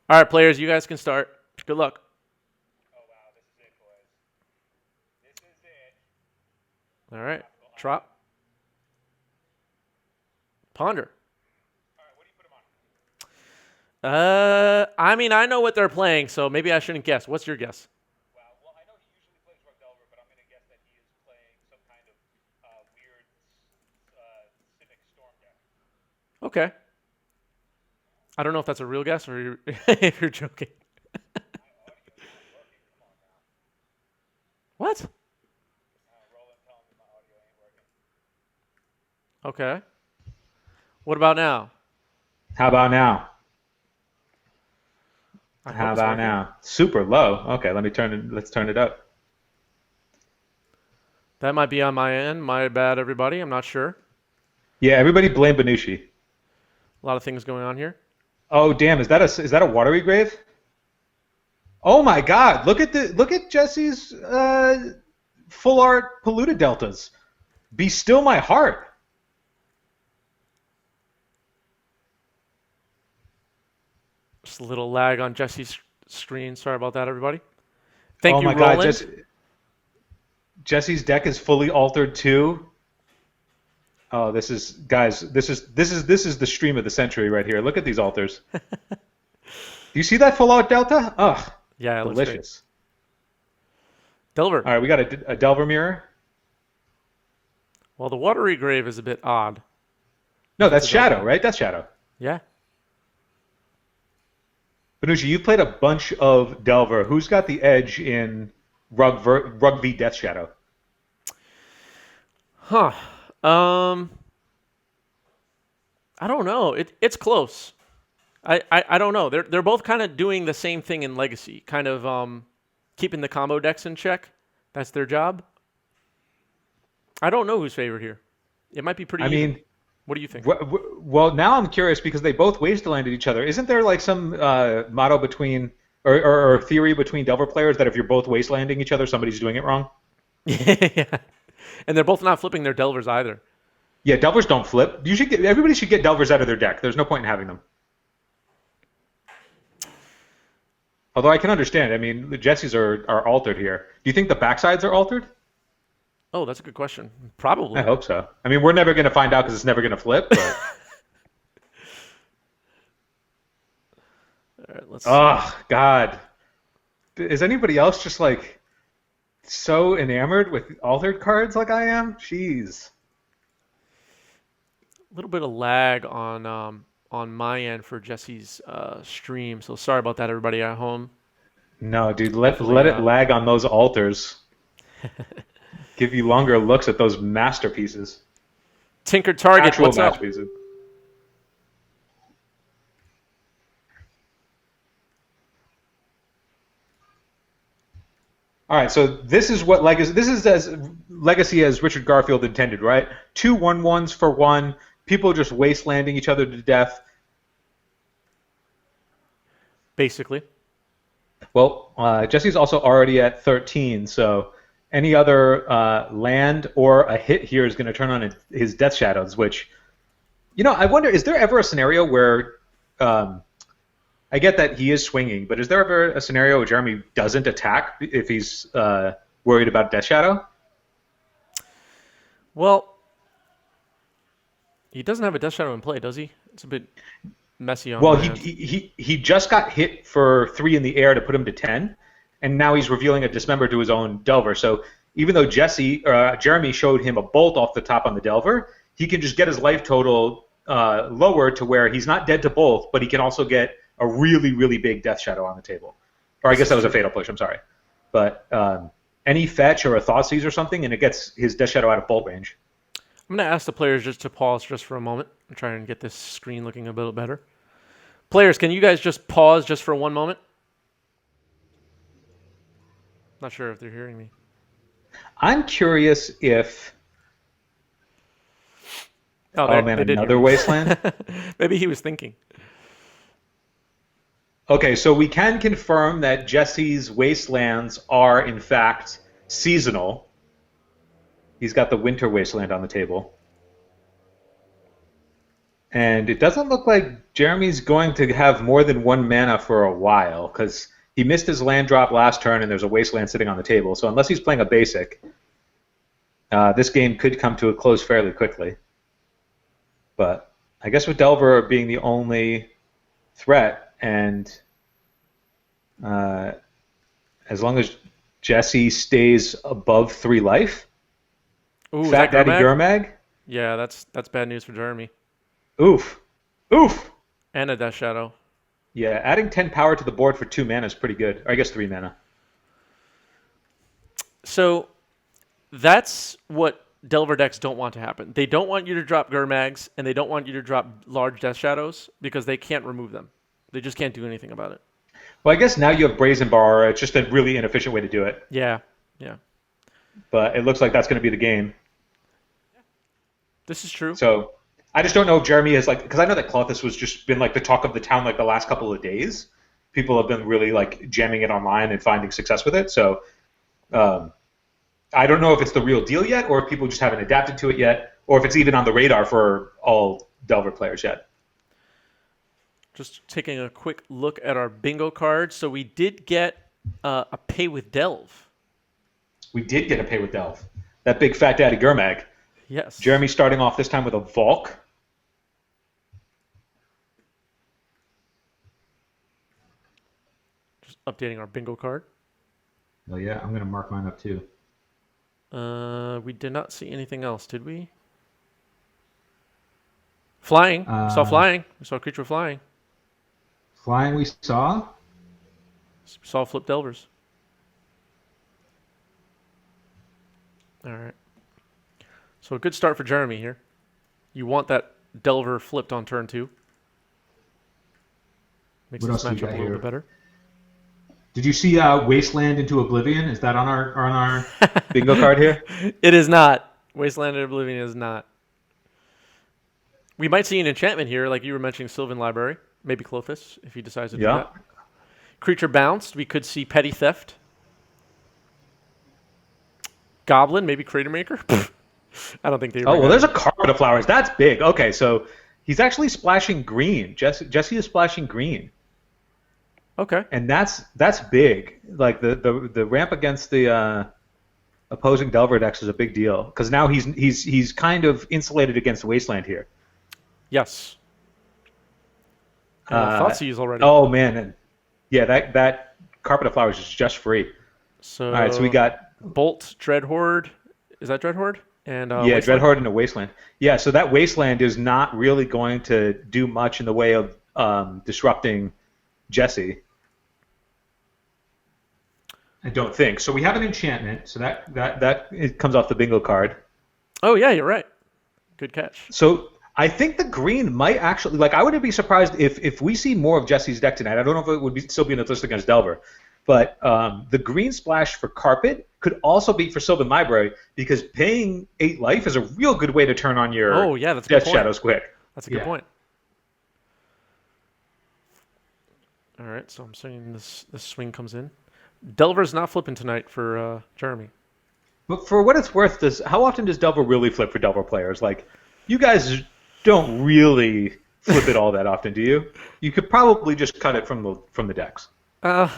All right, players, you guys can start. Good luck. Oh wow, this is it, boys. This is it. All right, Tropical Island. Trop, Ponder. All right, what do you put him on? I mean, I know what they're playing, so maybe I shouldn't guess. What's your guess? Wow. Well, I know he usually plays Rug Delver, but I'm gonna guess that he is playing some kind of weird Civic Storm deck. Okay. I don't know if that's a real guess or if you're joking. My audio is not working. Come on now. What? Roland telling me my audio ain't working. Okay. What about now? How about now? I How hope it's about working. now? Super low. Okay, let me turn it. Let's turn it up. That might be on my end. My bad, everybody. I'm not sure. Yeah, everybody blame Benushi. A lot of things going on here. Oh damn, is that a watery grave? Oh my God! Look at Jesse's full art polluted deltas. Be still my heart. Just a little lag on Jesse's screen. Sorry about that, everybody. Thank Oh you, my God, Roland. Jesse's deck is fully altered too. Oh, this is guys. This is the stream of the century right here. Look at these altars. Do you see that full art delta? Ugh, Yeah, it looks great. delicious. Delver. All right, we got a Delver mirror. Well, the watery grave is a bit odd. No, If it's that's a Delver. Shadow, right? That's Shadow. Yeah. Benucci, you've played a bunch of Delver. Who's got the edge in Rug v Death Shadow? Huh. Um. I don't know. It's close. I don't know. They're both kind of doing the same thing in Legacy, kind of keeping the combo decks in check. That's their job. I don't know who's favored here. It might be pretty I even. mean, What do you think? well, now I'm curious because they both wastelanded each other. Isn't there like some motto between or theory between Delver players that if you're both wastelanding each other, somebody's doing it wrong? Yeah. And they're both not flipping their Delvers either. Yeah, Delvers don't flip. Everybody should get Delvers out of their deck. There's no point in having them. Although I can understand. I mean, the Jesses are altered here. Do you think the backsides are altered? Oh, that's a good question. I Probably. hope so. I mean, we're never going to find out because it's never going to flip. But All right, let's see. oh God, is anybody else just like so enamored with altered cards like I am? Jeez. A little bit of lag on my end for Jesse's stream, so sorry about that, everybody at home. No, dude, let Definitely. it lag on those altars. Give you longer looks at those masterpieces. Tinker Target, Actual what's up? masterpieces. All right, so this is what legacy. This is as legacy as Richard Garfield intended, right? Two 1/1s for one. People just wastelanding each other to death. Basically. Well, Jesse's also already at 13, so any other land or a hit here is going to turn on his Death Shadows, which, I wonder, is there ever a scenario where, I get that he is swinging, but is there ever a scenario where Jeremy doesn't attack if he's worried about Death Shadow? Well, he doesn't have a Death Shadow in play, does he? It's a bit messy on Well, my he, end. he just got hit for 3 in the air to put him to 10, and now he's revealing a Dismember to his own Delver. So even though Jeremy showed him a bolt off the top on the Delver, he can just get his life total lower to where he's not dead to both, but he can also get a really, really big Death Shadow on the table. Or I This guess is that was a true. Fatal Push, I'm sorry. But any fetch or a Thoughtseize or something, and it gets his Death Shadow out of bolt range. I'm going to ask the players just to pause just for a moment and try and get this screen looking a little better. Players, can you guys just pause just for one moment? Not sure if they're hearing me. I'm curious if... Oh, Oh man, they did hear another me. Wasteland? Maybe he was thinking. Okay, so we can confirm that Jesse's Wastelands are, in fact, seasonal. He's got the Winter Wasteland on the table. And it doesn't look like Jeremy's going to have more than one mana for a while because he missed his land drop last turn and there's a wasteland sitting on the table. So unless he's playing a basic, this game could come to a close fairly quickly. But I guess with Delver being the only threat, and as long as Jesse stays above 3 life, Ooh, Fat Daddy Gurmag? Yeah, that's bad news for Jeremy. Oof. Oof! And a Death Shadow. Yeah, adding 10 power to the board for 2 mana is pretty good. Or I guess 3 mana. So that's what Delver decks don't want to happen. They don't want you to drop Gurmags, and they don't want you to drop large Death Shadows because they can't remove them. They just can't do anything about it. Well, I guess now you have Brazen Bar. It's just a really inefficient way to do it. Yeah. But it looks like that's going to be the game. This is true. So I just don't know if Jeremy has because I know that Clothis was just been the talk of the town the last couple of days. People have been really jamming it online and finding success with it. So I don't know if it's the real deal yet, or if people just haven't adapted to it yet, or if it's even on the radar for all Delver players yet. Just taking a quick look at our bingo card. So we did get a Pay with Delve. We did get a Pay with Delve. That big Fat Daddy Gurmag. Yes. Jeremy starting off this time with a Valk. Just updating our bingo card. Oh yeah, I'm going to mark mine up too. We did not see anything else, did we? Flying. We saw flying. We saw a creature flying. Flying we saw. We saw flip Delvers. All right. So a good start for Jeremy here. You want that Delver flipped on turn 2. Makes this matchup a little bit better. Did you see Wasteland into Oblivion? Is that on our bingo card here? It is not. Wasteland and Oblivion is not. We might see an enchantment here, like you were mentioning, Sylvan Library. Maybe Clothis, if he decides to do that. Creature bounced. We could see Petty Theft. Goblin, maybe Crater Maker. I don't think they. Oh well, there's a carpet of flowers. That's big. Okay, so he's actually splashing green. Jesse is splashing green. Okay. And that's big. Like the ramp against the opposing Delver decks is a big deal because now he's kind of insulated against Wasteland here. Yes. Thoughtseize already. Oh man, and yeah, that carpet of flowers is just free. So all right, so we got Bolt, Dreadhorde. Is that Dreadhorde? And yeah, Wasteland? Dreadhorde and a Wasteland. Yeah, so that Wasteland is not really going to do much in the way of disrupting Jesse. I don't think. So we have an enchantment. So that it comes off the bingo card. Oh yeah, you're right. Good catch. So I think the green might actually I wouldn't be surprised if we see more of Jesse's deck tonight. I don't know if it would still be in the list against Delver, but the green splash for carpet could also be for Sylvan Library because paying 8 life is a real good way to turn on your that's a Death good point. Shadows quick. That's a good point. All right, so I'm saying this swing comes in. Delver's not flipping tonight for Jeremy. But for what it's worth, how often does Delver really flip for Delver players? You guys don't really flip it all that often, do you? You could probably just cut it from the decks. I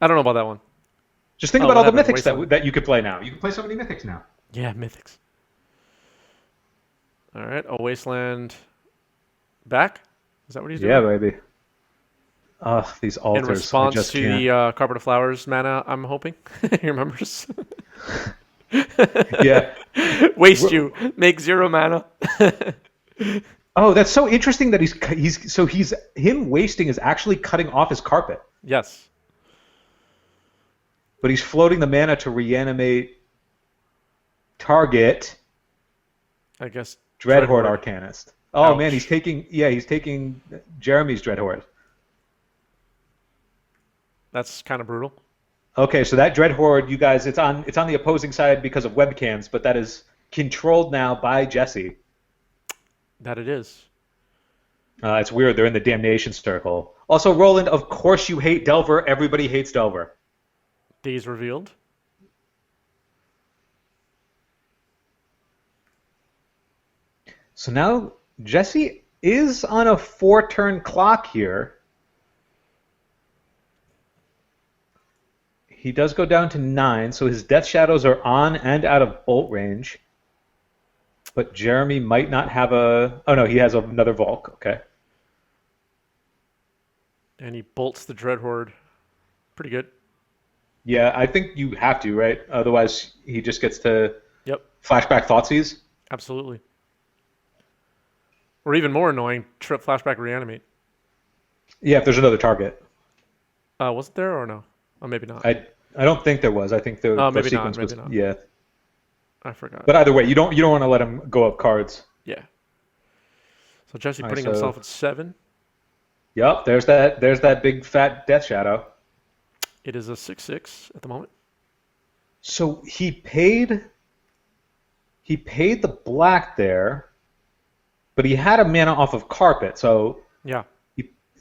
don't know about that one. Just think about all the mythics that you could play now. You can play so many mythics now. Yeah, mythics. All right, a Wasteland back? Is that what he's doing? Yeah, baby. These altars. In response to the Carpet of Flowers mana, I'm hoping. He remembers. Yeah. Waste you. Make 0 mana. Oh, that's so interesting that him wasting is actually cutting off his carpet. Yes. But he's floating the mana to reanimate target. I guess Dreadhorde Arcanist. Oh Ouch. man, he's taking Jeremy's Dreadhorde. That's kind of brutal. Okay, so that Dreadhorde, you guys, it's on the opposing side because of webcams, but that is controlled now by Jesse. That it is. It's weird. They're in the damnation circle. Also, Roland, of course you hate Delver. Everybody hates Delver. Days revealed. So now Jesse is on a 4-turn clock here. He does go down to 9, so his Death Shadows are on and out of bolt range. But Jeremy might not have a... Oh, no, he has another Volk. Okay. And he bolts the Dreadhorde. Pretty good. Yeah, I think you have to, right? Otherwise, he just gets to Yep, flashback Thoughtseize. absolutely. Or even more annoying, trip flashback reanimate. Yeah, if there's another target. Was it there or no? Oh, maybe not. I don't think there was. I think the maybe sequence not, was... maybe not. Yeah. I forgot. But either way, you don't want to let him go up cards. Yeah. So Jesse All right, putting so- himself at 7. Yep, there's that big fat Death Shadow. It is a 6/6 at the moment. So he paid the black there, but he had a mana off of Carpet, so Yeah.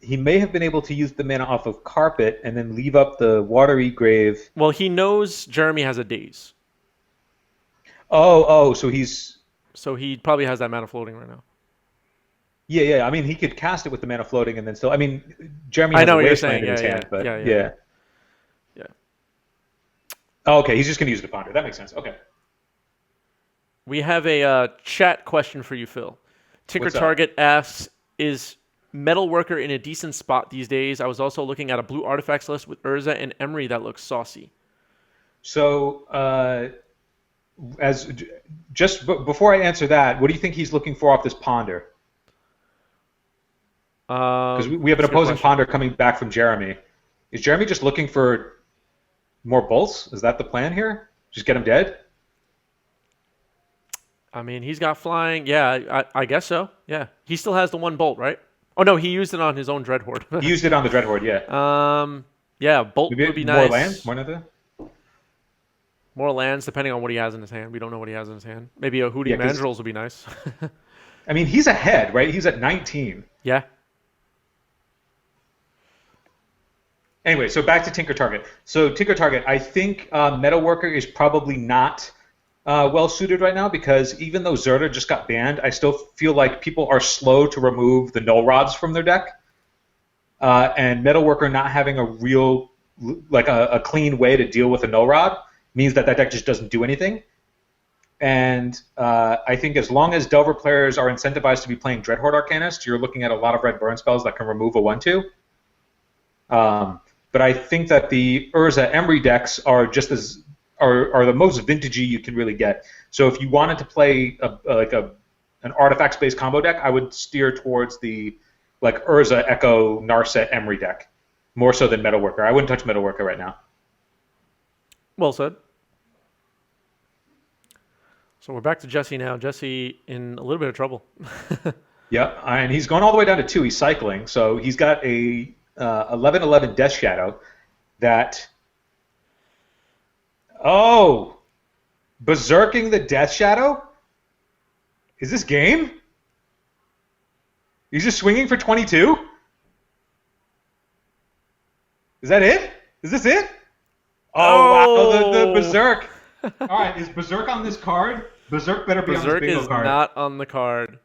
he may have been able to use the mana off of Carpet and then leave up the Watery Grave. Well, he knows Jeremy has a daze, Oh, so he's... so he probably has that mana floating right now. Yeah. I mean, he could cast it with the mana floating and then still... I mean, Jeremy I has know a what you're Wasteland saying. in his Yeah, hand, but yeah. yeah. Oh, okay, he's just going to use it to ponder. That makes sense. Okay. We have a chat question for you, Phil. Tinker What's up? Target asks, is Metalworker in a decent spot these days? I was also looking at a blue artifacts list with Urza and Emery that looks saucy. So, before I answer that, what do you think he's looking for off this ponder? Because we have an that's a good opposing question. ponder coming back from Jeremy. Is Jeremy just looking for more bolts? Is that the plan here? Just get him dead? I mean, he's got flying. Yeah, I guess so. Yeah. He still has the one bolt, right? Oh, no, he used it on his own Dreadhorde. He used it on the Dreadhorde, yeah. Yeah, bolt Maybe would be more nice. lands? More nothing? More lands, depending on what he has in his hand. We don't know what he has in his hand. Maybe a Hootie Yeah, 'cause- Mandrills would be nice. I mean, he's ahead, right? He's at 19. Yeah. Anyway, so back to Tinker Target. So Tinker Target, I think Metalworker is probably not well suited right now because even though Zerta just got banned, I still feel like people are slow to remove the Null Rods from their deck. And Metalworker not having a real, like a clean way to deal with a Null Rod means that deck just doesn't do anything. And I think as long as Delver players are incentivized to be playing Dreadhorde Arcanist, you're looking at a lot of red burn spells that can remove a 1/2. But I think that the Urza Emery decks are just as are the most vintagey you can really get. So if you wanted to play an artifacts-based combo deck, I would steer towards the like Urza Echo Narset Emery deck more so than Metalworker. I wouldn't touch Metalworker right now. Well said. So we're back to Jesse now. Jesse in a little bit of trouble. Yeah, and he's going all the way down to 2. He's cycling, so he's got a 11/11 Death Shadow that... Oh! Berserking the Death Shadow? Is this game? He's just swinging for 22? Is that it? Is this it? Oh, wow, the Berserk. All right, is Berserk on this card? Berserk better be on Berserk this bingo is card. not on the card.